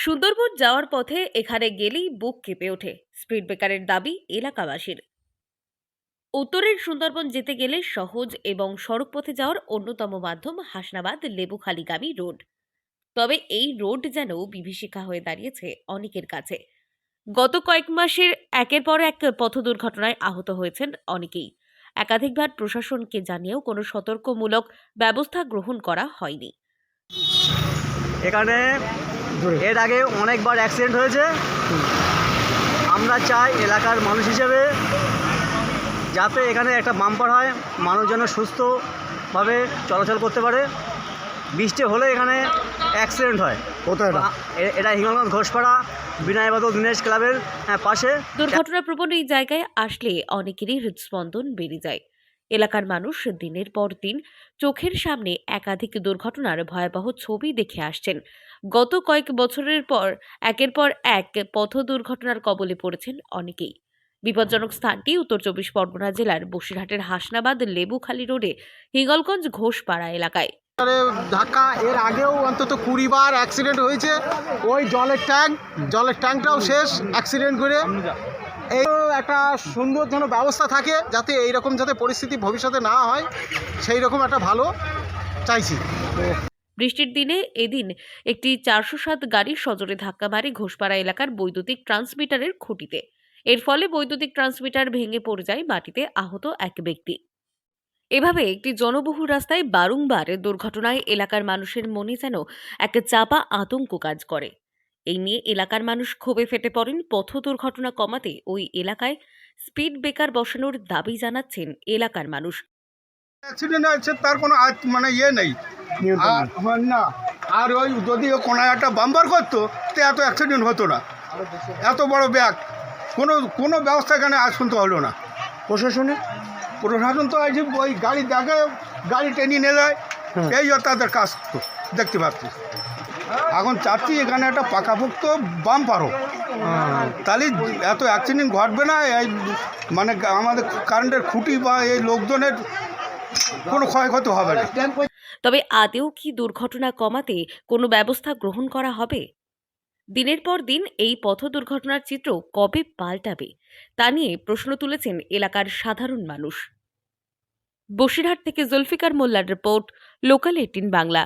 সুন্দরবন যাওয়ার পথে এখানে গেলেই বুক কেঁপে ওঠে। স্পিড ব্রেকারের দাবি এলাকাবাসীর। উত্তরের সুন্দরবন যেতে গেলে সহজ এবং সড়ক পথে যাওয়ার অন্যতম মাধ্যম হাসনাবাদ লেবুখালীগামী রোড। তবে এই রোড যেন বিভীষিকা হয়ে দাঁড়িয়েছে অনেকের কাছে। গত কয়েক মাসের একের পর এক পথ দুর্ঘটনায় আহত হয়েছেন অনেকেই। একাধিকবার প্রশাসনকে জানিয়েও কোনো সতর্কমূলক ব্যবস্থা গ্রহণ করা হয়নি। এখানে এর আগে অনেকবার অ্যাক্সিডেন্ট হয়েছে। আমরা চাই এলাকার মানুষ হিসেবে যাতে এখানে একটা বাম্পার হয়, মানুষ যেন সুস্থভাবে চলাচল করতে পারে। বৃষ্টি হলে এখানে অ্যাক্সিডেন্ট হয়। কোথায় এটা? এটা হিঙ্গলগঞ্জ ঘোষপাড়া বিনয় বাদল দিনেশ ক্লাবের পাশে। দুর্ঘটনাপ্রবণ এই জায়গায় আসলে অনেকেরই হৃদস্পন্দন বেড়ে যায়। এলাকার মানুষ দিনের পর দিন চোখের সামনে একাধিক দুর্ঘটনার ভয়াবহ ছবি দেখে আসছেন। গত কয়েক বছরের পর একের পর এক পথ দুর্ঘটনার কবলে পড়েছেন অনেকেই। বিপজ্জনক স্থানটি উত্তর 24 পরগনা জেলার বসিরহাটের হাসনাবাদ লেবুখালী রোডে হিঙ্গলগঞ্জ ঘোষপাড়া এলাকায়। ধাক্কা এর আগেও অন্তত 20 বার অ্যাক্সিডেন্ট হয়েছে। ওই জলের ট্যাঙ্কটাও শেষ অ্যাক্সিডেন্ট করে। এই একটা সুন্দর যেন ব্যবস্থা থাকে, যাতে এইরকম যাতে পরিস্থিতি ভবিষ্যতে না হয়, সেই রকম একটা ভালো চাইছি। বৃষ্টির দিনে এদিন একটি 407 গাড়ি সজোরে ধাক্কা মারে ঘোষপাড়া এলাকার বৈদ্যুতিক ট্রান্সমিটারের খুঁটিতে। এর ফলে বৈদ্যুতিক ট্রান্সমিটার ভেঙে পড়ে যায় মাটিতে, আহত এক ব্যক্তি। এভাবে একটি জনবহুল রাস্তায় বারংবার দুর্ঘটনায় এলাকার মানুষের মনে যেন এক চাপা আতঙ্ক কাজ করে। এই নিয়ে এলাকার মানুষ ক্ষোভে ফেটে পড়েন। পথ দুর্ঘটনা কমাতে ওই এলাকায় স্পিড ব্রেকার বসানোর দাবি জানাচ্ছেন এলাকার মানুষ। অ্যাক্সিডেন্ট আছে তার কোনো মানে ইয়ে নেই না। আর ওই যদি ও কোনায় একটা বাম্পার করতো তো এত অ্যাক্সিডেন্ট হতো না। এত বড় ব্যাগ কোনো ব্যবস্থা এখানে আজ পর্যন্ত হলো না। প্রশাসন তো আছে ওই গাড়ি দেখে, গাড়ি টেনে নিয়ে যায়, এই তাদের কাজ তো দেখতে পাচ্ছি। এখন চাচ্ছি এখানে একটা পাকাপোক্ত বাম্পার হোক, তাহলে এত অ্যাক্সিডেন্ট ঘটবে না। এই মানে আমাদের কারেন্টের খুঁটি বা এই লোকজনের কোনো ক্ষয়ক্ষতি হবে না। তবে আদৌ কি দুর্ঘটনা কমাতে কোনো ব্যবস্থা গ্রহণ করা হবে? দিনের পর দিন এই পথ দুর্ঘটনার চিত্র কবে পাল্টাবে তা নিয়ে প্রশ্ন তুলেছেন এলাকার সাধারণ মানুষ। বসিরহাট থেকে জুলফিকার মোল্লার রিপোর্ট, লোকাল 18 বাংলা।